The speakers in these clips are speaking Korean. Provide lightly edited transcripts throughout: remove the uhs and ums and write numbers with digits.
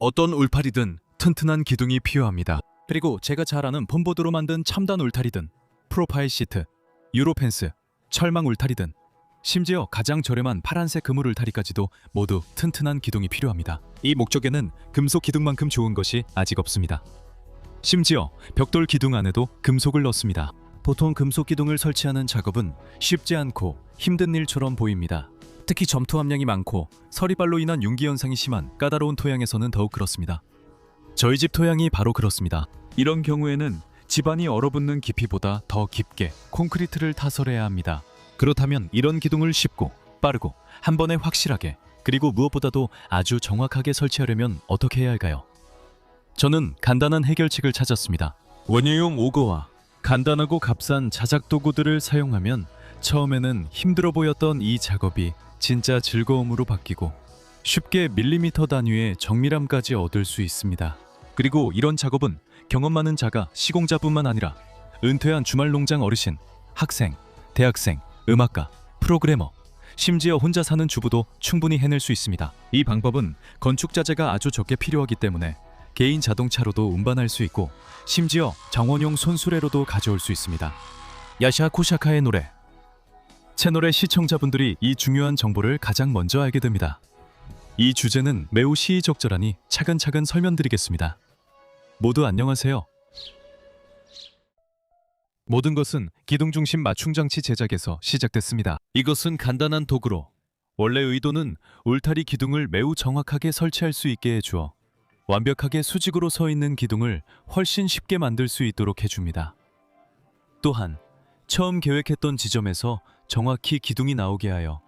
어떤 울타리든 튼튼한 기둥이 필요합니다. 그리고 제가 잘 아는 폼보드로 만든 첨단 울타리든 프로파일 시트, 유로펜스, 철망 울타리든 심지어 가장 저렴한 파란색 그물 울타리까지도 모두 튼튼한 기둥이 필요합니다. 이 목적에는 금속 기둥만큼 좋은 것이 아직 없습니다. 심지어 벽돌 기둥 안에도 금속을 넣습니다. 보통 금속 기둥을 설치하는 작업은 쉽지 않고 힘든 일처럼 보입니다. 특히 점토 함량이 많고 서리발로 인한 융기 현상이 심한 까다로운 토양에서는 더욱 그렇습니다. 저희 집 토양이 바로 그렇습니다. 이런 경우에는 집안이 얼어붙는 깊이보다 더 깊게 콘크리트를 타설해야 합니다. 그렇다면 이런 기둥을 쉽고 빠르고 한 번에 확실하게 그리고 무엇보다도 아주 정확하게 설치하려면 어떻게 해야 할까요? 저는 간단한 해결책을 찾았습니다. 원예용 오거와 간단하고 값싼 자작 도구들을 사용하면 처음에는 힘들어 보였던 이 작업이 진짜 즐거움으로 바뀌고 쉽게 밀리미터 단위의 정밀함까지 얻을 수 있습니다. 그리고 이런 작업은 경험 많은 자가 시공자뿐만 아니라 은퇴한 주말 농장 어르신, 학생, 대학생, 음악가, 프로그래머, 심지어 혼자 사는 주부도 충분히 해낼 수 있습니다. 이 방법은 건축 자재가 아주 적게 필요하기 때문에 개인 자동차로도 운반할 수 있고 심지어 정원용 손수레로도 가져올 수 있습니다. 야샤 코샤카의 노래. 채널의 시청자분들이 이 중요한 정보를 가장 먼저 알게 됩니다. 이 주제는 매우 시의적절하니 차근차근 설명드리겠습니다. 모두 안녕하세요. 모든 것은 기둥 중심 맞춤 장치 제작에서 시작됐습니다. 이것은 간단한 도구로 원래 의도는 울타리 기둥을 매우 정확하게 설치할 수 있게 해주어 완벽하게 수직으로 서 있는 기둥을 훨씬 쉽게 만들 수 있도록 해줍니다. 또한 처음 계획했던 지점에서 정확히 기둥이 나오게 하여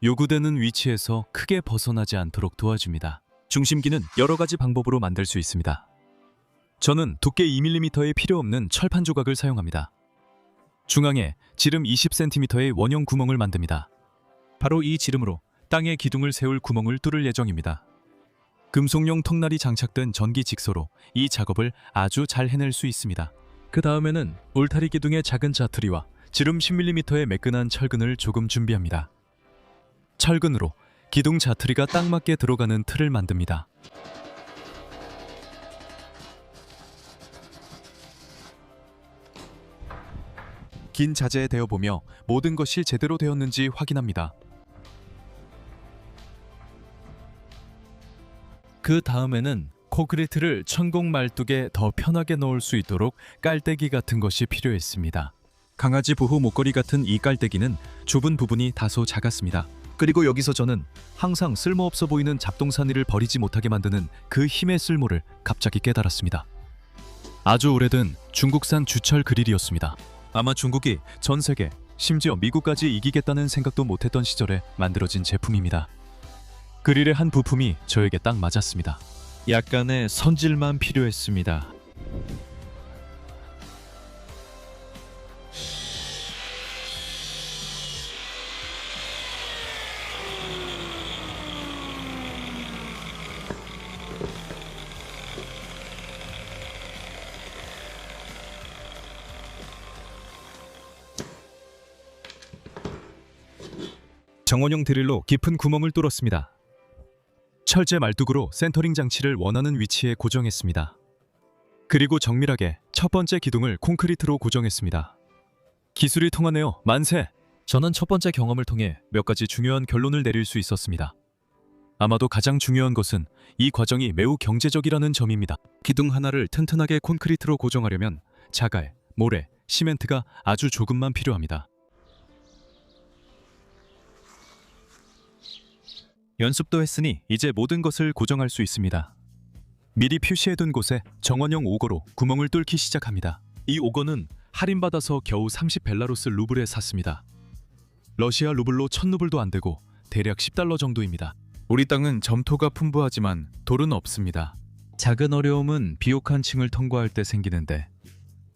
요구되는 위치에서 크게 벗어나지 않도록 도와줍니다. 중심기는 여러 가지 방법으로 만들 수 있습니다. 저는 두께 2mm의 필요 없는 철판 조각을 사용합니다. 중앙에 지름 20cm의 원형 구멍을 만듭니다. 바로 이 지름으로 땅에 기둥을 세울 구멍을 뚫을 예정입니다. 금속용 턱날이 장착된 전기 직소로 이 작업을 아주 잘 해낼 수 있습니다. 그 다음에는 울타리 기둥의 작은 자투리와 지름 10mm의 매끈한 철근을 조금 준비합니다. 철근으로 기둥 자투리가 딱 맞게 들어가는 틀을 만듭니다. 긴 자재에 대어보며 모든 것이 제대로 되었는지 확인합니다. 그 다음에는 콘크리트를 천공 말뚝에 더 편하게 넣을 수 있도록 깔때기 같은 것이 필요했습니다. 강아지 보호 목걸이 같은 이 깔때기는 좁은 부분이 다소 작았습니다. 그리고 여기서 저는 항상 쓸모없어 보이는 잡동사니를 버리지 못하게 만드는 그 힘의 쓸모를 갑자기 깨달았습니다. 아주 오래된 중국산 주철 그릴이었습니다. 아마 중국이 전 세계, 심지어 미국까지 이기겠다는 생각도 못했던 시절에 만들어진 제품입니다. 그릴의 한 부품이 저에게 딱 맞았습니다. 약간의 선질만 필요했습니다. 정원용 드릴로 깊은 구멍을 뚫었습니다. 철제 말뚝으로 센터링 장치를 원하는 위치에 고정했습니다. 그리고 정밀하게 첫 번째 기둥을 콘크리트로 고정했습니다. 기술이 통하네요. 만세! 저는 첫 번째 경험을 통해 몇 가지 중요한 결론을 내릴 수 있었습니다. 아마도 가장 중요한 것은 이 과정이 매우 경제적이라는 점입니다. 기둥 하나를 튼튼하게 콘크리트로 고정하려면 자갈, 모래, 시멘트가 아주 조금만 필요합니다. 연습도 했으니 이제 모든 것을 고정할 수 있습니다. 미리 표시해둔 곳에 정원용 오거로 구멍을 뚫기 시작합니다. 이 오거는 할인받아서 겨우 30벨라루스 루블에 샀습니다. 러시아 루블로 1000루블도 안 되고 대략 $10 정도입니다. 우리 땅은 점토가 풍부하지만 돌은 없습니다. 작은 어려움은 비옥한 층을 통과할 때 생기는데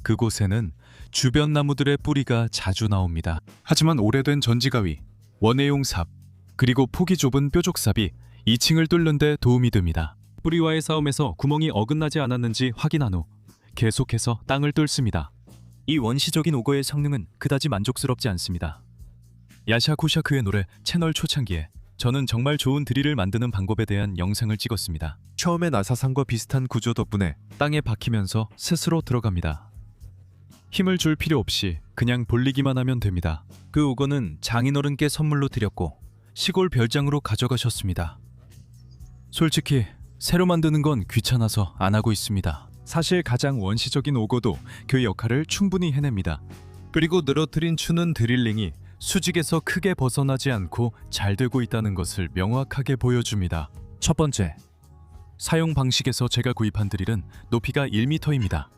그곳에는 주변 나무들의 뿌리가 자주 나옵니다. 하지만 오래된 전지가위, 원예용 삽, 그리고 폭이 좁은 뾰족삽이 2층을 뚫는 데 도움이 됩니다. 뿌리와의 싸움에서 구멍이 어긋나지 않았는지 확인한 후 계속해서 땅을 뚫습니다. 이 원시적인 오거의 성능은 그다지 만족스럽지 않습니다. 야샤 코샤크의 노래 채널 초창기에 저는 정말 좋은 드릴을 만드는 방법에 대한 영상을 찍었습니다. 처음에 나사상과 비슷한 구조 덕분에 땅에 박히면서 스스로 들어갑니다. 힘을 줄 필요 없이 그냥 돌리기만 하면 됩니다. 그 우건은 장인어른께 선물로 드렸고 시골 별장으로 가져가셨습니다. 솔직히 새로 만드는 건 귀찮아서 안 하고 있습니다. 사실 가장 원시적인 오거도 그 역할을 충분히 해냅니다. 그리고 늘어뜨린 추는 드릴링이 수직에서 크게 벗어나지 않고 잘 되고 있다는 것을 명확하게 보여줍니다. 첫 번째, 사용 방식에서 제가 구입한 드릴은 높이가 1m입니다.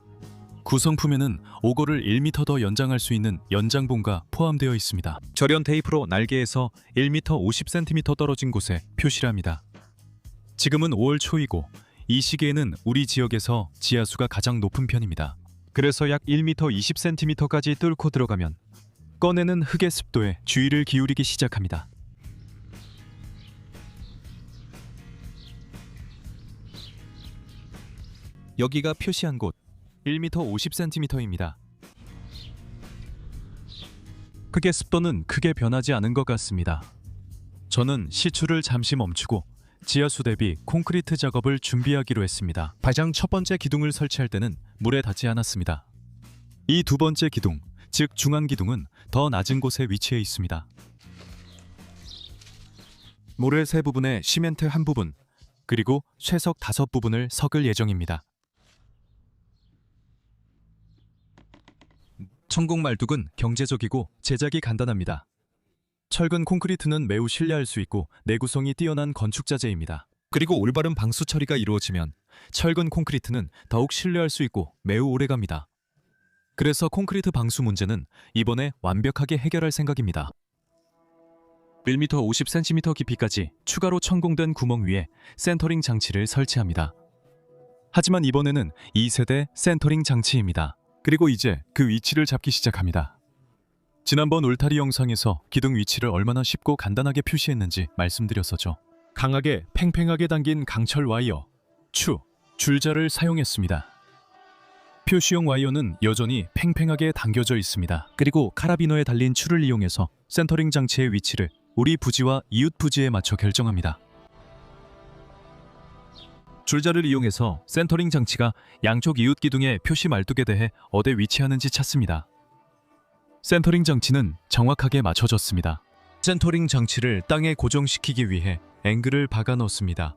구성품에는 오거를 1m 더 연장할 수 있는 연장봉가 포함되어 있습니다. 절연 테이프로 날개에서 1m 50cm 떨어진 곳에 표시를 합니다. 지금은 5월 초이고 이 시기에는 우리 지역에서 지하수가 가장 높은 편입니다. 그래서 약 1m 20cm까지 뚫고 들어가면 꺼내는 흙의 습도에 주의를 기울이기 시작합니다. 여기가 표시한 곳 1m 50cm입니다. 흙의 습도는 크게 변하지 않은 것 같습니다. 저는 시추를 잠시 멈추고 지하수 대비 콘크리트 작업을 준비하기로 했습니다. 가장 첫 번째 기둥을 설치할 때는 물에 닿지 않았습니다. 이 두 번째 기둥, 즉 중앙 기둥은 더 낮은 곳에 위치해 있습니다. 모래 세 부분에 시멘트 한 부분, 그리고 쇠석 5부분을 섞을 예정입니다. 천공 말뚝은 경제적이고 제작이 간단합니다. 철근 콘크리트는 매우 신뢰할 수 있고 내구성이 뛰어난 건축 자재입니다. 그리고 올바른 방수 처리가 이루어지면 철근 콘크리트는 더욱 신뢰할 수 있고 매우 오래갑니다. 그래서 콘크리트 방수 문제는 이번에 완벽하게 해결할 생각입니다. 1m 50cm 깊이까지 추가로 천공된 구멍 위에 센터링 장치를 설치합니다. 하지만 이번에는 2세대 센터링 장치입니다. 그리고 이제 그 위치를 잡기 시작합니다. 지난번 울타리 영상에서 기둥 위치를 얼마나 쉽고 간단하게 표시했는지 말씀드렸었죠. 강하게 팽팽하게 당긴 강철 와이어, 줄자를 사용했습니다. 표시용 와이어는 여전히 팽팽하게 당겨져 있습니다. 그리고 카라비너에 달린 추를 이용해서 센터링 장치의 위치를 우리 부지와 이웃 부지에 맞춰 결정합니다. 줄자를 이용해서 센터링 장치가 양쪽 이웃 기둥의 표시 말뚝에 대해 어디 위치하는지 찾습니다. 센터링 장치는 정확하게 맞춰졌습니다. 센터링 장치를 땅에 고정시키기 위해 앵글을 박아 넣습니다.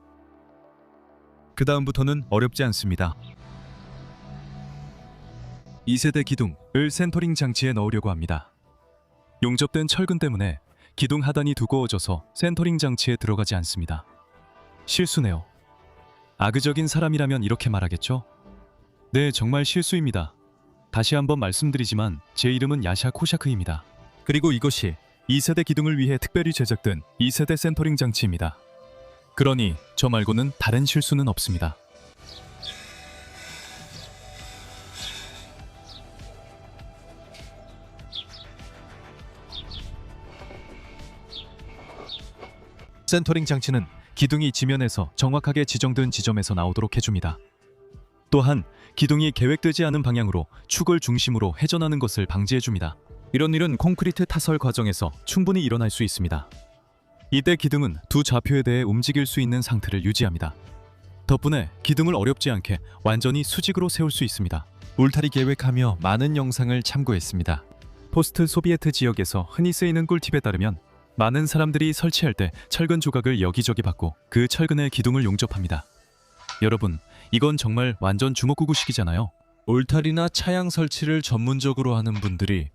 그 다음부터는 어렵지 않습니다. 2세대 기둥을 센터링 장치에 넣으려고 합니다. 용접된 철근 때문에 기둥 하단이 두꺼워져서 센터링 장치에 들어가지 않습니다. 실수네요. 악의적인 사람이라면 이렇게 말하겠죠? 네, 정말 실수입니다. 다시 한번 말씀드리지만 제 이름은 야샤 코샤크입니다. 그리고 이것이 2세대 기둥을 위해 특별히 제작된 2세대 센터링 장치입니다. 그러니 저 말고는 다른 실수는 없습니다. 센터링 장치는 기둥이 지면에서 정확하게 지정된 지점에서 나오도록 해줍니다. 또한 기둥이 계획되지 않은 방향으로 축을 중심으로 회전하는 것을 방지해줍니다. 이런 일은 콘크리트 타설 과정에서 충분히 일어날 수 있습니다. 이때 기둥은 두 좌표에 대해 움직일 수 있는 상태를 유지합니다. 덕분에 기둥을 어렵지 않게 완전히 수직으로 세울 수 있습니다. 울타리 계획하며 많은 영상을 참고했습니다. 포스트 소비에트 지역에서 흔히 쓰이는 꿀팁에 따르면 많은 사람들이 설치할 때 철근 조각을 여기저기 받고 그 철근에 기둥을 용접합니다. 여러분, 이건 정말 완전 주먹구구식이잖아요. 울타리나 차양 설치를 전문적으로 하는 분들이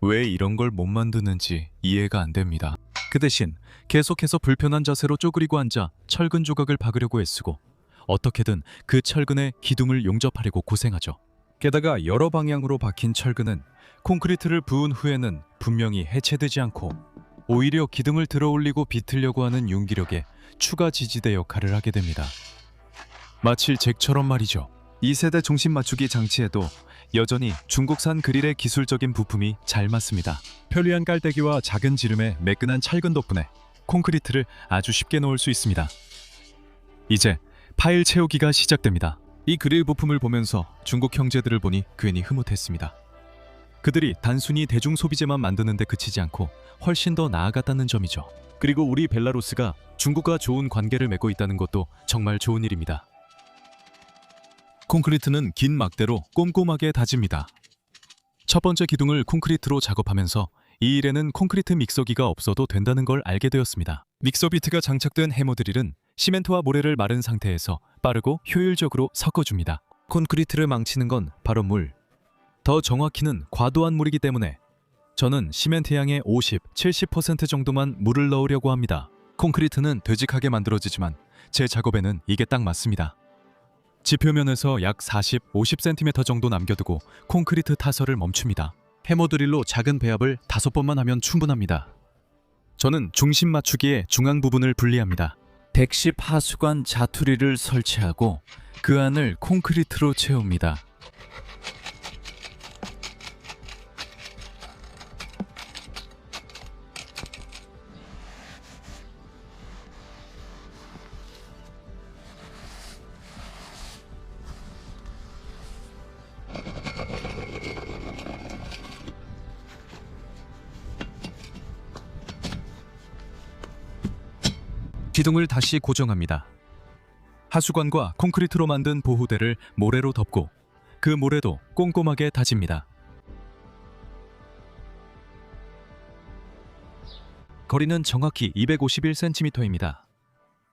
왜 이런 걸 못 만드는지 이해가 안 됩니다. 그 대신 계속해서 불편한 자세로 쪼그리고 앉아 철근 조각을 박으려고 애쓰고 어떻게든 그 철근에 기둥을 용접하려고 고생하죠. 게다가 여러 방향으로 박힌 철근은 콘크리트를 부은 후에는 분명히 해체되지 않고 오히려 기둥을 들어올리고 비틀려고 하는 윤기력의 추가 지지대 역할을 하게 됩니다. 마치 잭처럼 말이죠. 2세대 중심 맞추기 장치에도 여전히 중국산 그릴의 기술적인 부품이 잘 맞습니다. 편리한 깔때기와 작은 지름의 매끈한 철근 덕분에 콘크리트를 아주 쉽게 넣을 수 있습니다. 이제 파일 채우기가 시작됩니다. 이 그릴 부품을 보면서 중국 형제들을 보니 괜히 흐뭇했습니다. 그들이 단순히 대중 소비재만 만드는 데 그치지 않고 훨씬 더 나아갔다는 점이죠. 그리고 우리 벨라루스가 중국과 좋은 관계를 맺고 있다는 것도 정말 좋은 일입니다. 콘크리트는 긴 막대로 꼼꼼하게 다집니다. 첫 번째 기둥을 콘크리트로 작업하면서 이 일에는 콘크리트 믹서기가 없어도 된다는 걸 알게 되었습니다. 믹서 비트가 장착된 해머드릴은 시멘트와 모래를 마른 상태에서 빠르고 효율적으로 섞어줍니다. 콘크리트를 망치는 건 바로 물. 더 정확히는 과도한 물이기 때문에 저는 시멘트 양의 50, 70% 정도만 물을 넣으려고 합니다. 콘크리트는 되직하게 만들어지지만 제 작업에는 이게 딱 맞습니다. 지표면에서 약 40, 50cm 정도 남겨두고 콘크리트 타설을 멈춥니다. 해머드릴로 작은 배합을 5번만 하면 충분합니다. 저는 중심 맞추기에 중앙 부분을 분리합니다. 110 하수관 자투리를 설치하고 그 안을 콘크리트로 채웁니다. 기둥을 다시 고정합니다. 하수관과 콘크리트로 만든 보호대를 모래로 덮고 그 모래도 꼼꼼하게 다집니다. 거리는 정확히 251cm입니다.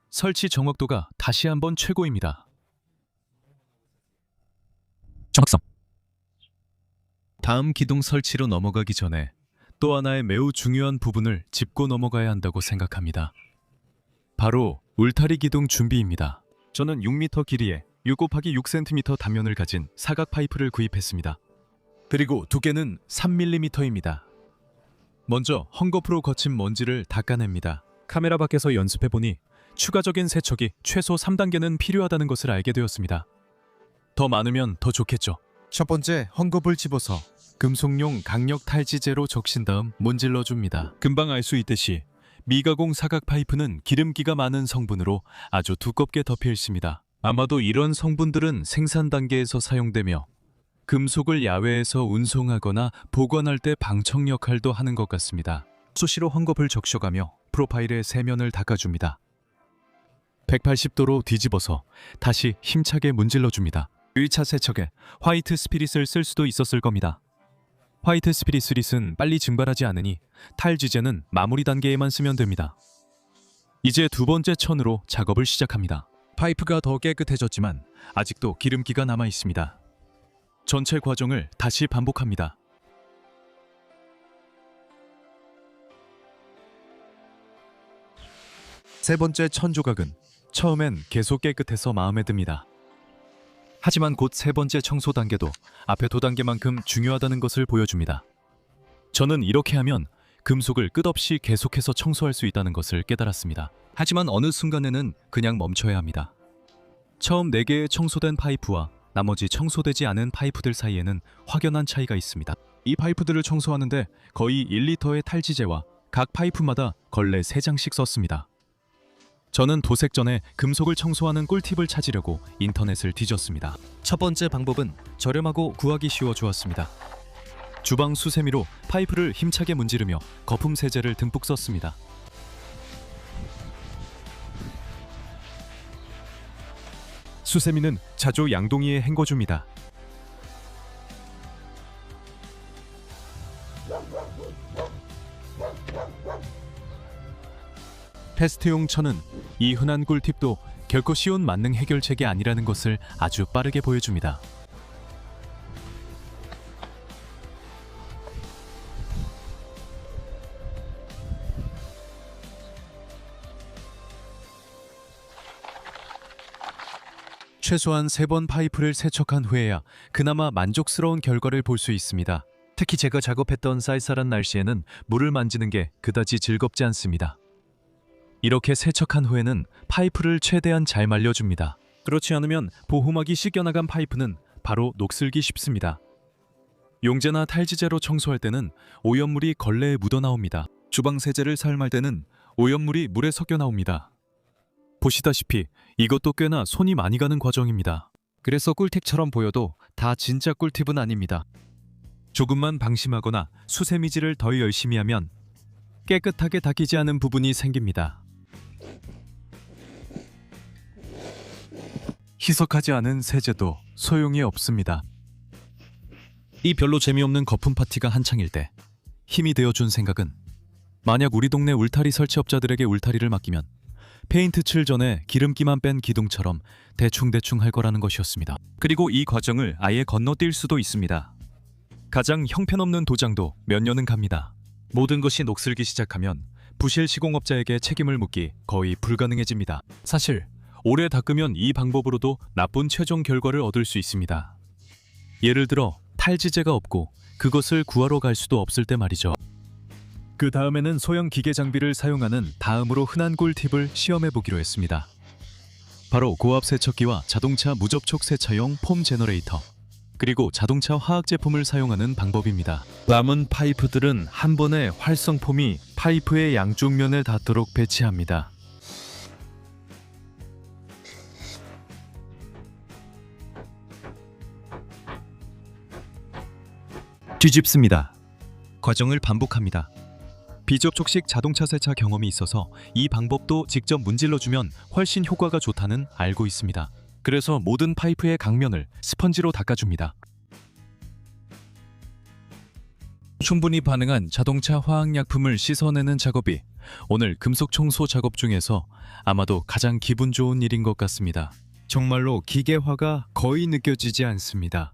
설치 정확도가 다시 한번 최고입니다. 정확성. 다음 기둥 설치로 넘어가기 전에 또 하나의 매우 중요한 부분을 짚고 넘어가야 한다고 생각합니다. 바로 울타리 기둥 준비입니다. 저는 6m 길이에 6×6cm 단면을 가진 사각 파이프를 구입했습니다. 그리고 두께는 3mm입니다. 먼저 헝겊으로 거친 먼지를 닦아냅니다. 카메라 밖에서 연습해보니 추가적인 세척이 최소 3단계는 필요하다는 것을 알게 되었습니다. 더 많으면 더 좋겠죠. 첫 번째, 헝겊을 집어서 금속용 강력 탈지제로 적신 다음 문질러 줍니다. 금방 알 수 있듯이 미가공 사각 파이프는 기름기가 많은 성분으로 아주 두껍게 덮여 있습니다. 아마도 이런 성분들은 생산 단계에서 사용되며 금속을 야외에서 운송하거나 보관할 때 방청 역할도 하는 것 같습니다. 수시로 헝겊을 적셔가며 프로파일의 세면을 닦아줍니다. 180도로 뒤집어서 다시 힘차게 문질러줍니다. 1차 세척에 화이트 스피릿을 쓸 수도 있었을 겁니다. 화이트 스피릿은 빨리 증발하지 않으니 탈지제는 마무리 단계에만 쓰면 됩니다. 이제 두 번째 천으로 작업을 시작합니다. 파이프가 더 깨끗해졌지만 아직도 기름기가 남아 있습니다. 전체 과정을 다시 반복합니다. 세 번째 천 조각은 처음엔 계속 깨끗해서 마음에 듭니다. 하지만 곧 세 번째 청소 단계도 앞에 두 단계만큼 중요하다는 것을 보여줍니다. 저는 이렇게 하면 금속을 끝없이 계속해서 청소할 수 있다는 것을 깨달았습니다. 하지만 어느 순간에는 그냥 멈춰야 합니다. 처음 4개의 청소된 파이프와 나머지 청소되지 않은 파이프들 사이에는 확연한 차이가 있습니다. 이 파이프들을 청소하는데 거의 1리터의 탈지제와 각 파이프마다 걸레 3장씩 썼습니다. 저는 도색 전에 금속을 청소하는 꿀팁을 찾으려고 인터넷을 뒤졌습니다. 첫 번째 방법은 저렴하고 구하기 쉬워 주었습니다. 주방 수세미로 파이프를 힘차게 문지르며 거품 세제를 듬뿍 썼습니다. 수세미는 자주 양동이에 헹궈줍니다. 테스트용 천은 이 흔한 꿀팁도 결코 쉬운 만능 해결책이 아니라는 것을 아주 빠르게 보여줍니다. 최소한 3번 파이프를 세척한 후에야 그나마 만족스러운 결과를 볼 수 있습니다. 특히 제가 작업했던 쌀쌀한 날씨에는 물을 만지는 게 그다지 즐겁지 않습니다. 이렇게 세척한 후에는 파이프를 최대한 잘 말려줍니다. 그렇지 않으면 보호막이 씻겨나간 파이프는 바로 녹슬기 쉽습니다. 용제나 탈지제로 청소할 때는 오염물이 걸레에 묻어나옵니다. 주방 세제를 사용할 때는 오염물이 물에 섞여 나옵니다. 보시다시피 이것도 꽤나 손이 많이 가는 과정입니다. 그래서 꿀팁처럼 보여도 다 진짜 꿀팁은 아닙니다. 조금만 방심하거나 수세미질을 더 열심히 하면 깨끗하게 닦이지 않은 부분이 생깁니다. 희석하지 않은 세제도 소용이 없습니다. 이 별로 재미없는 거품 파티가 한창일 때 힘이 되어준 생각은, 만약 우리 동네 울타리 설치업자들에게 울타리를 맡기면 페인트 칠 전에 기름기만 뺀 기둥처럼 대충대충 할 거라는 것이었습니다. 그리고 이 과정을 아예 건너뛸 수도 있습니다. 가장 형편없는 도장도 몇 년은 갑니다. 모든 것이 녹슬기 시작하면 부실 시공업자에게 책임을 묻기 거의 불가능해집니다. 사실 오래 닦으면 이 방법으로도 나쁜 최종 결과를 얻을 수 있습니다. 예를 들어 탈지제가 없고 그것을 구하러 갈 수도 없을 때 말이죠. 그 다음에는 소형 기계 장비를 사용하는 다음으로 흔한 꿀팁을 시험해 보기로 했습니다. 바로 고압 세척기와 자동차 무접촉 세차용 폼 제너레이터, 그리고 자동차 화학 제품을 사용하는 방법입니다. 남은 파이프들은 한 번에 활성폼이 파이프의 양쪽 면에 닿도록 배치합니다. 뒤집습니다. 과정을 반복합니다. 비접촉식 자동차 세차 경험이 있어서 이 방법도 직접 문질러주면 훨씬 효과가 좋다는 알고 있습니다. 그래서 모든 파이프의 강면을 스펀지로 닦아줍니다. 충분히 반응한 자동차 화학약품을 씻어내는 작업이 오늘 금속 청소 작업 중에서 아마도 가장 기분 좋은 일인 것 같습니다. 정말로 기계화가 거의 느껴지지 않습니다.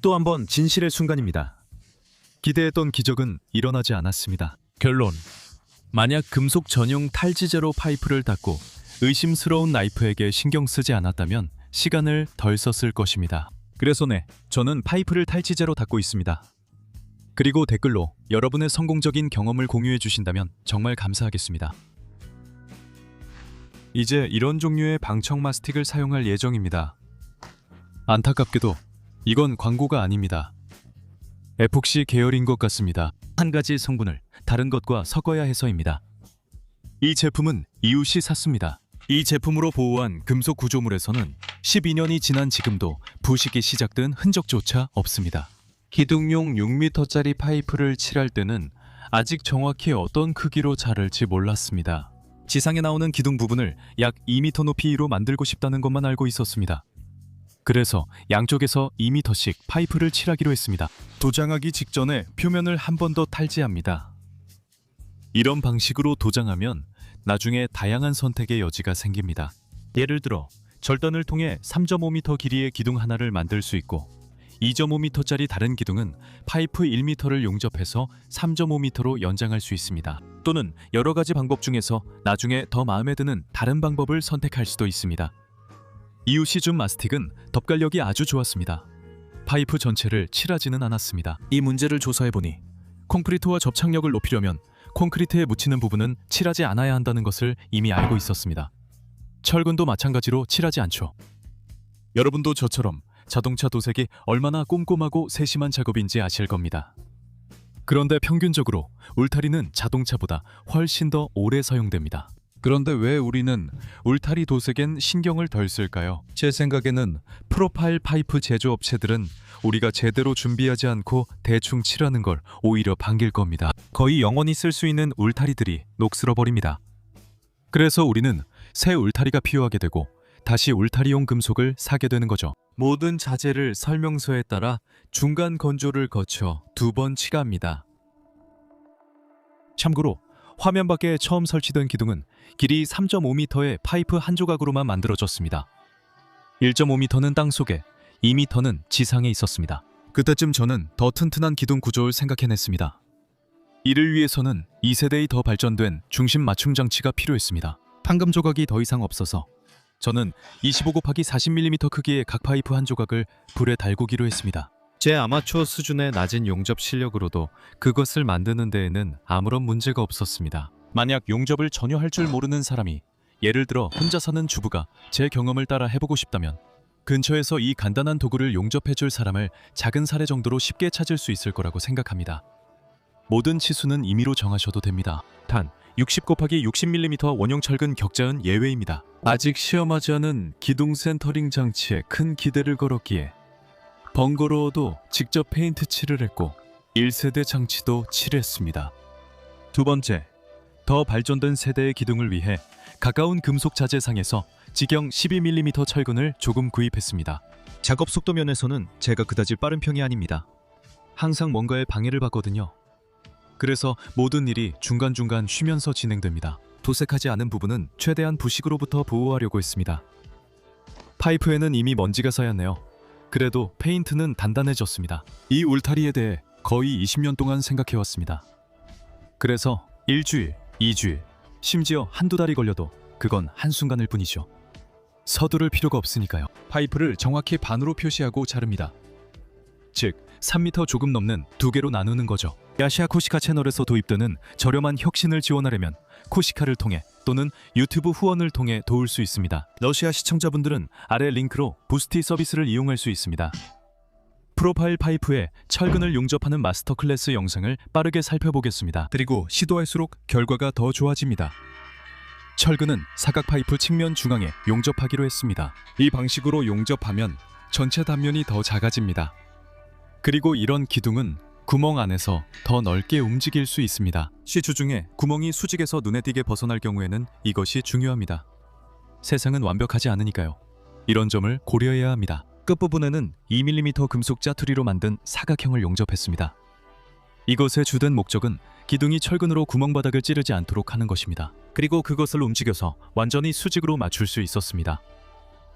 또 한 번 진실의 순간입니다. 기대했던 기적은 일어나지 않았습니다. 결론: 만약 금속 전용 탈지제로 파이프를 닦고 의심스러운 나이프에게 신경 쓰지 않았다면 시간을 덜 썼을 것입니다. 그래서 저는 파이프를 탈지제로 닦고 있습니다. 그리고 댓글로 여러분의 성공적인 경험을 공유해 주신다면 정말 감사하겠습니다. 이제 이런 종류의 방청 마스틱을 사용할 예정입니다. 안타깝게도 이건 광고가 아닙니다. 에폭시 계열인 것 같습니다. 한 가지 성분을 다른 것과 섞어야 해서입니다. 이 제품은 이웃이 샀습니다. 이 제품으로 보호한 금속 구조물에서는 12년이 지난 지금도 부식이 시작된 흔적조차 없습니다. 기둥용 6m짜리 파이프를 칠할 때는 아직 정확히 어떤 크기로 자를지 몰랐습니다. 지상에 나오는 기둥 부분을 약 2m 높이로 만들고 싶다는 것만 알고 있었습니다. 그래서 양쪽에서 2m씩 파이프를 칠하기로 했습니다. 도장하기 직전에 표면을 한 번 더 탈지합니다. 이런 방식으로 도장하면 나중에 다양한 선택의 여지가 생깁니다. 예를 들어 절단을 통해 3.5m 길이의 기둥 하나를 만들 수 있고, 2.5m짜리 다른 기둥은 파이프 1m를 용접해서 3.5m로 연장할 수 있습니다. 또는 여러 가지 방법 중에서 나중에 더 마음에 드는 다른 방법을 선택할 수도 있습니다. 이웃이 준 마스틱은 덮갈력이 아주 좋았습니다. 파이프 전체를 칠하지는 않았습니다. 이 문제를 조사해보니 콘크리트와 접착력을 높이려면 콘크리트에 묻히는 부분은 칠하지 않아야 한다는 것을 이미 알고 있었습니다. 철근도 마찬가지로 칠하지 않죠. 여러분도 저처럼 자동차 도색이 얼마나 꼼꼼하고 세심한 작업인지 아실 겁니다. 그런데 평균적으로 울타리는 자동차보다 훨씬 더 오래 사용됩니다. 그런데 왜 우리는 울타리 도색엔 신경을 덜 쓸까요? 제 생각에는 프로파일 파이프 제조업체들은 우리가 제대로 준비하지 않고 대충 칠하는 걸 오히려 반길 겁니다. 거의 영원히 쓸 수 있는 울타리들이 녹슬어 버립니다. 그래서 우리는 새 울타리가 필요하게 되고 다시 울타리용 금속을 사게 되는 거죠. 모든 자재를 설명서에 따라 중간 건조를 거쳐 2번 칠합니다. 참고로 화면 밖에 처음 설치된 기둥은 길이 3.5m의 파이프 한 조각으로만 만들어졌습니다. 1.5m는 땅속에, 2m는 지상에 있었습니다. 그때쯤 저는 더 튼튼한 기둥 구조를 생각해냈습니다. 이를 위해서는 2세대의 더 발전된 중심 맞춤 장치가 필요했습니다. 판금 조각이 더 이상 없어서 저는 25×40mm 크기의 각 파이프 한 조각을 불에 달구기로 했습니다. 제 아마추어 수준의 낮은 용접 실력으로도 그것을 만드는 데에는 아무런 문제가 없었습니다. 만약 용접을 전혀 할 줄 모르는 사람이, 예를 들어 혼자 사는 주부가 제 경험을 따라 해보고 싶다면 근처에서 이 간단한 도구를 용접해줄 사람을 작은 사례 정도로 쉽게 찾을 수 있을 거라고 생각합니다. 모든 치수는 임의로 정하셔도 됩니다. 단 60×60mm 원형 철근 격자은 예외입니다. 아직 시험하지 않은 기둥 센터링 장치에 큰 기대를 걸었기에 번거로워도 직접 페인트 칠을 했고 1세대 장치도 칠했습니다. 두 번째, 더 발전된 세대의 기둥을 위해 가까운 금속 자재상에서 직경 12mm 철근을 조금 구입했습니다. 작업 속도 면에서는 제가 그다지 빠른 편이 아닙니다. 항상 뭔가에 방해를 받거든요. 그래서 모든 일이 중간중간 쉬면서 진행됩니다. 도색하지 않은 부분은 최대한 부식으로부터 보호하려고 했습니다. 파이프에는 이미 먼지가 쌓였네요. 그래도 페인트는 단단해졌습니다. 이 울타리에 대해 거의 20년 동안 생각해왔습니다. 그래서 일주일, 2주일, 심지어 한두 달이 걸려도 그건 한순간일 뿐이죠. 서두를 필요가 없으니까요. 파이프를 정확히 반으로 표시하고 자릅니다. 즉 3m 조금 넘는 두 개로 나누는 거죠. 야시아 코시카 채널에서 도입되는 저렴한 혁신을 지원하려면 코시카를 통해 또는 유튜브 후원을 통해 도울 수 있습니다. 러시아 시청자분들은 아래 링크로 부스티 서비스를 이용할 수 있습니다. 프로파일 파이프에 철근을 용접하는 마스터 클래스 영상을 빠르게 살펴보겠습니다. 그리고 시도할수록 결과가 더 좋아집니다. 철근은 사각 파이프 측면 중앙에 용접하기로 했습니다. 이 방식으로 용접하면 전체 단면이 더 작아집니다. 그리고 이런 기둥은 구멍 안에서 더 넓게 움직일 수 있습니다. 시추 중에 구멍이 수직에서 눈에 띄게 벗어날 경우에는 이것이 중요합니다. 세상은 완벽하지 않으니까요. 이런 점을 고려해야 합니다. 끝부분에는 2mm 금속 짜투리로 만든 사각형을 용접했습니다. 이것의 주된 목적은 기둥이 철근으로 구멍바닥을 찌르지 않도록 하는 것입니다. 그리고 그것을 움직여서 완전히 수직으로 맞출 수 있었습니다.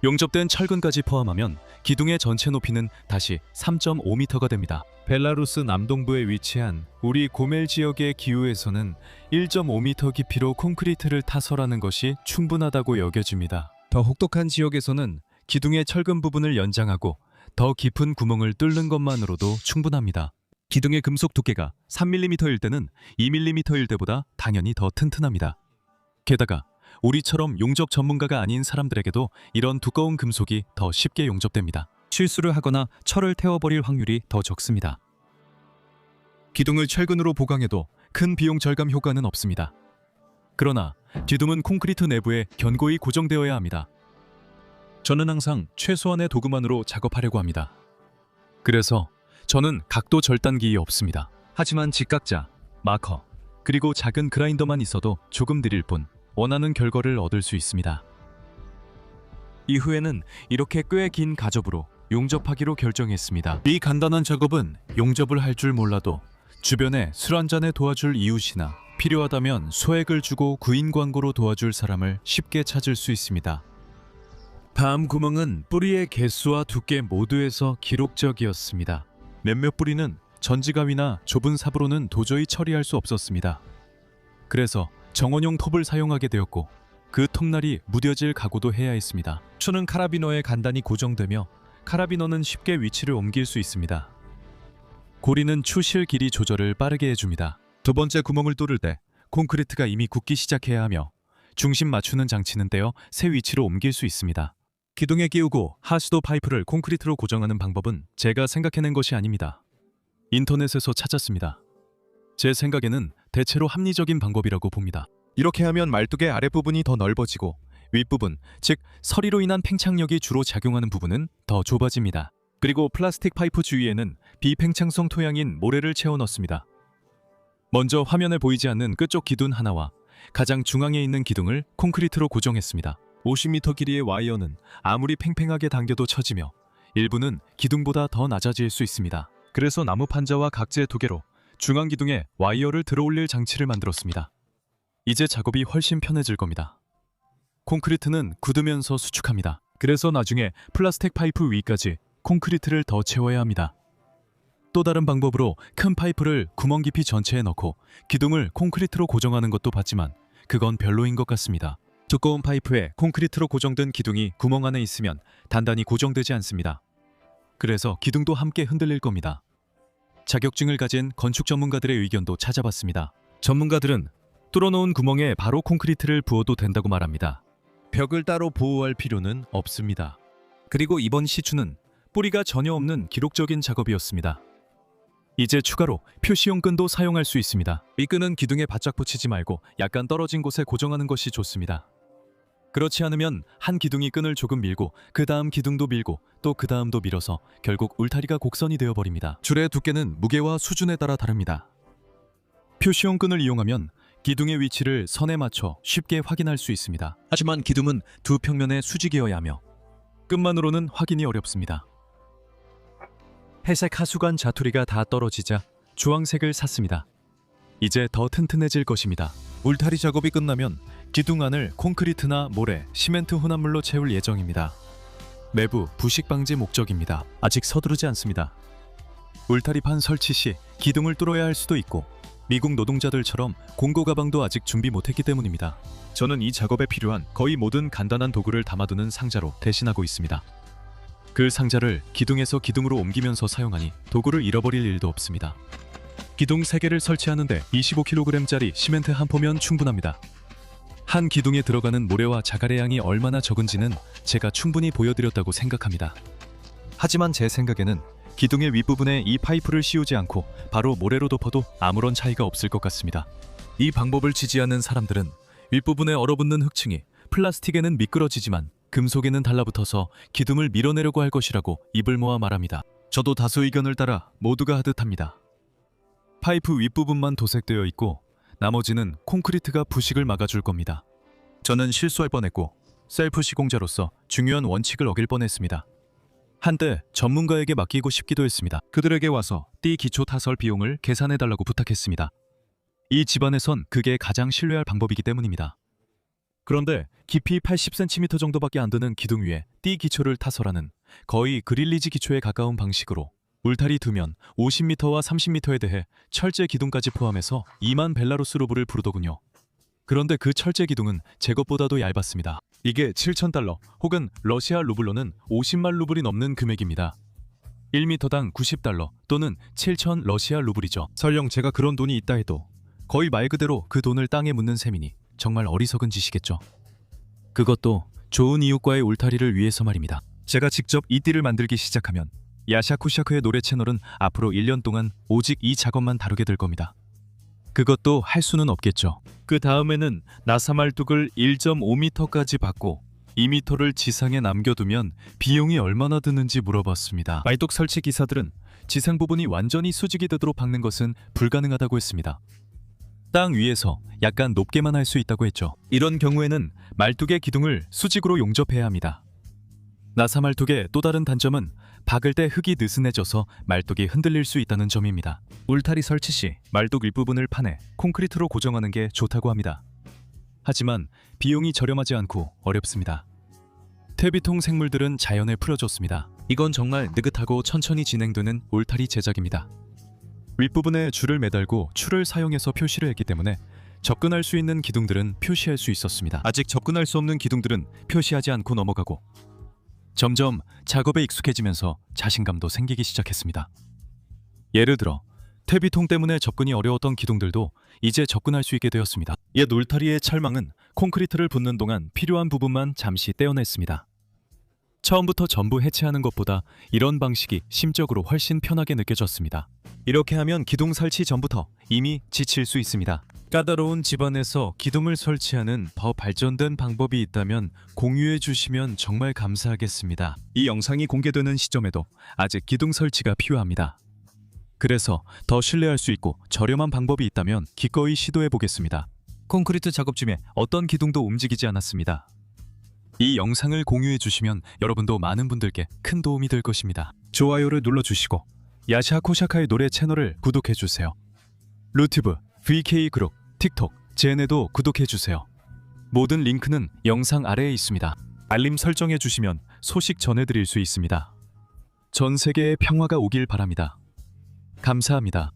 용접된 철근까지 포함하면 기둥의 전체 높이는 다시 3.5m가 됩니다. 벨라루스 남동부에 위치한 우리 고멜 지역의 기후에서는 1.5m 깊이로 콘크리트를 타설하는 것이 충분하다고 여겨집니다. 더 혹독한 지역에서는 기둥의 철근 부분을 연장하고 더 깊은 구멍을 뚫는 것만으로도 충분합니다. 기둥의 금속 두께가 3mm일 때는 2mm일 때보다 당연히 더 튼튼합니다. 게다가 우리처럼 용접 전문가가 아닌 사람들에게도 이런 두꺼운 금속이 더 쉽게 용접됩니다. 실수를 하거나 철을 태워버릴 확률이 더 적습니다. 기둥을 철근으로 보강해도 큰 비용 절감 효과는 없습니다. 그러나 기둥은 콘크리트 내부에 견고히 고정되어야 합니다. 저는 항상 최소한의 도구만으로 작업하려고 합니다. 그래서 저는 각도 절단기이 없습니다. 하지만 직각자, 마커, 그리고 작은 그라인더만 있어도 조금 느릴 뿐 원하는 결과를 얻을 수 있습니다. 이후에는 이렇게 꽤 긴 가접으로 용접하기로 결정했습니다. 이 간단한 작업은 용접을 할 줄 몰라도 주변에 술 한잔에 도와줄 이웃이나 필요하다면 소액을 주고 구인 광고로 도와줄 사람을 쉽게 찾을 수 있습니다. 다음 구멍은 뿌리의 개수와 두께 모두에서 기록적이었습니다. 몇몇 뿌리는 전지가위나 좁은 삽으로는 도저히 처리할 수 없었습니다. 그래서 정원용 톱을 사용하게 되었고 그 톱날이 무뎌질 각오도 해야 했습니다. 추는 카라비너에 간단히 고정되며 카라비너는 쉽게 위치를 옮길 수 있습니다. 고리는 추실 길이 조절을 빠르게 해줍니다. 두 번째 구멍을 뚫을 때 콘크리트가 이미 굳기 시작해야 하며 중심 맞추는 장치는 떼어 새 위치로 옮길 수 있습니다. 기둥에 끼우고 하수도 파이프를 콘크리트로 고정하는 방법은 제가 생각해낸 것이 아닙니다. 인터넷에서 찾았습니다. 제 생각에는 대체로 합리적인 방법이라고 봅니다. 이렇게 하면 말뚝의 아랫부분이 더 넓어지고 윗부분, 즉 서리로 인한 팽창력이 주로 작용하는 부분은 더 좁아집니다. 그리고 플라스틱 파이프 주위에는 비팽창성 토양인 모래를 채워 넣습니다. 먼저 화면에 보이지 않는 끝쪽 기둥 하나와 가장 중앙에 있는 기둥을 콘크리트로 고정했습니다. 50m 길이의 와이어는 아무리 팽팽하게 당겨도 처지며 일부는 기둥보다 더 낮아질 수 있습니다. 그래서 나무 판자와 각재 두 개로 중앙 기둥에 와이어를 들어올릴 장치를 만들었습니다. 이제 작업이 훨씬 편해질 겁니다. 콘크리트는 굳으면서 수축합니다. 그래서 나중에 플라스틱 파이프 위까지 콘크리트를 더 채워야 합니다. 또 다른 방법으로 큰 파이프를 구멍 깊이 전체에 넣고 기둥을 콘크리트로 고정하는 것도 봤지만 그건 별로인 것 같습니다. 두꺼운 파이프에 콘크리트로 고정된 기둥이 구멍 안에 있으면 단단히 고정되지 않습니다. 그래서 기둥도 함께 흔들릴 겁니다. 자격증을 가진 건축 전문가들의 의견도 찾아봤습니다. 전문가들은 뚫어놓은 구멍에 바로 콘크리트를 부어도 된다고 말합니다. 벽을 따로 보호할 필요는 없습니다. 그리고 이번 시추는 뿌리가 전혀 없는 기록적인 작업이었습니다. 이제 추가로 표시용 끈도 사용할 수 있습니다. 이 끈은 기둥에 바짝 붙이지 말고 약간 떨어진 곳에 고정하는 것이 좋습니다. 그렇지 않으면 한 기둥이 끈을 조금 밀고 그 다음 기둥도 밀고 또 그 다음도 밀어서 결국 울타리가 곡선이 되어버립니다. 줄의 두께는 무게와 수준에 따라 다릅니다. 표시용 끈을 이용하면 기둥의 위치를 선에 맞춰 쉽게 확인할 수 있습니다. 하지만 기둥은 두 평면에 수직이어야 하며 끈만으로는 확인이 어렵습니다. 회색 하수관 자투리가 다 떨어지자 주황색을 샀습니다. 이제 더 튼튼해질 것입니다. 울타리 작업이 끝나면 기둥 안을 콘크리트나 모래, 시멘트 혼합물로 채울 예정입니다. 내부 부식 방지 목적입니다. 아직 서두르지 않습니다. 울타리판 설치 시 기둥을 뚫어야 할 수도 있고 미국 노동자들처럼 공고 가방도 아직 준비 못했기 때문입니다. 저는 이 작업에 필요한 거의 모든 간단한 도구를 담아두는 상자로 대신하고 있습니다. 그 상자를 기둥에서 기둥으로 옮기면서 사용하니 도구를 잃어버릴 일도 없습니다. 기둥 3개를 설치하는데 25kg짜리 시멘트 한 포면 충분합니다. 한 기둥에 들어가는 모래와 자갈의 양이 얼마나 적은지는 제가 충분히 보여드렸다고 생각합니다. 하지만 제 생각에는 기둥의 윗부분에 이 파이프를 씌우지 않고 바로 모래로 덮어도 아무런 차이가 없을 것 같습니다. 이 방법을 지지하는 사람들은 윗부분에 얼어붙는 흙층이 플라스틱에는 미끄러지지만 금속에는 달라붙어서 기둥을 밀어내려고 할 것이라고 입을 모아 말합니다. 저도 다수 의견을 따라 모두가 하듯 합니다. 파이프 윗부분만 도색되어 있고 나머지는 콘크리트가 부식을 막아줄 겁니다. 저는 실수할 뻔했고 셀프 시공자로서 중요한 원칙을 어길 뻔했습니다. 한때 전문가에게 맡기고 싶기도 했습니다. 그들에게 와서 띠 기초 타설 비용을 계산해달라고 부탁했습니다. 이 집안에선 그게 가장 신뢰할 방법이기 때문입니다. 그런데 깊이 80cm 정도밖에 안 되는 기둥 위에 띠 기초를 타설하는 거의 그릴리지 기초에 가까운 방식으로 울타리 2면 50m와 30m에 대해 철제 기둥까지 포함해서 2만 벨라루스 루블을 부르더군요. 그런데 그 철제 기둥은 제 것보다도 얇았습니다. 이게 7,000달러 혹은 러시아 루블로는 50만 루블이 넘는 금액입니다. 1m당 90달러 또는 7,000 러시아 루블이죠. 설령 제가 그런 돈이 있다 해도 거의 말 그대로 그 돈을 땅에 묻는 셈이니 정말 어리석은 짓이겠죠. 그것도 좋은 이웃과의 울타리를 위해서 말입니다. 제가 직접 이 띠를 만들기 시작하면 야샤쿠샤크의 노래 채널은 앞으로 1년 동안 오직 이 작업만 다루게 될 겁니다. 그것도 할 수는 없겠죠. 그 다음에는 나사말뚝을 1.5m까지 받고 2m를 지상에 남겨두면 비용이 얼마나 드는지 물어봤습니다. 말뚝 설치 기사들은 지상 부분이 완전히 수직이 되도록 박는 것은 불가능하다고 했습니다. 땅 위에서 약간 높게만 할 수 있다고 했죠. 이런 경우에는 말뚝의 기둥을 수직으로 용접해야 합니다. 나사말뚝의 또 다른 단점은 박을 때 흙이 느슨해져서 말뚝이 흔들릴 수 있다는 점입니다. 울타리 설치 시 말뚝 윗부분을 파내 콘크리트로 고정하는 게 좋다고 합니다. 하지만 비용이 저렴하지 않고 어렵습니다. 퇴비통 생물들은 자연에 풀어줬습니다. 이건 정말 느긋하고 천천히 진행되는 울타리 제작입니다. 윗부분에 줄을 매달고 추를 사용해서 표시를 했기 때문에 접근할 수 있는 기둥들은 표시할 수 있었습니다. 아직 접근할 수 없는 기둥들은 표시하지 않고 넘어가고 점점 작업에 익숙해지면서 자신감도 생기기 시작했습니다. 예를 들어 퇴비통 때문에 접근이 어려웠던 기둥들도 이제 접근할 수 있게 되었습니다. 옛 울타리의 철망은 콘크리트를 붓는 동안 필요한 부분만 잠시 떼어냈습니다. 처음부터 전부 해체하는 것보다 이런 방식이 심적으로 훨씬 편하게 느껴졌습니다. 이렇게 하면 기둥 설치 전부터 이미 지칠 수 있습니다. 까다로운 집안에서 기둥을 설치하는 더 발전된 방법이 있다면 공유해 주시면 정말 감사하겠습니다. 이 영상이 공개되는 시점에도 아직 기둥 설치가 필요합니다. 그래서 더 신뢰할 수 있고 저렴한 방법이 있다면 기꺼이 시도해 보겠습니다. 콘크리트 작업 중에 어떤 기둥도 움직이지 않았습니다. 이 영상을 공유해 주시면 여러분도 많은 분들께 큰 도움이 될 것입니다. 좋아요를 눌러주시고 야샤코샤카의 노래 채널을 구독해 주세요. 루튜브, VK그룹, 틱톡, 제네도 구독해 주세요. 모든 링크는 영상 아래에 있습니다. 알림 설정해 주시면 소식 전해드릴 수 있습니다. 전 세계에 평화가 오길 바랍니다. 감사합니다.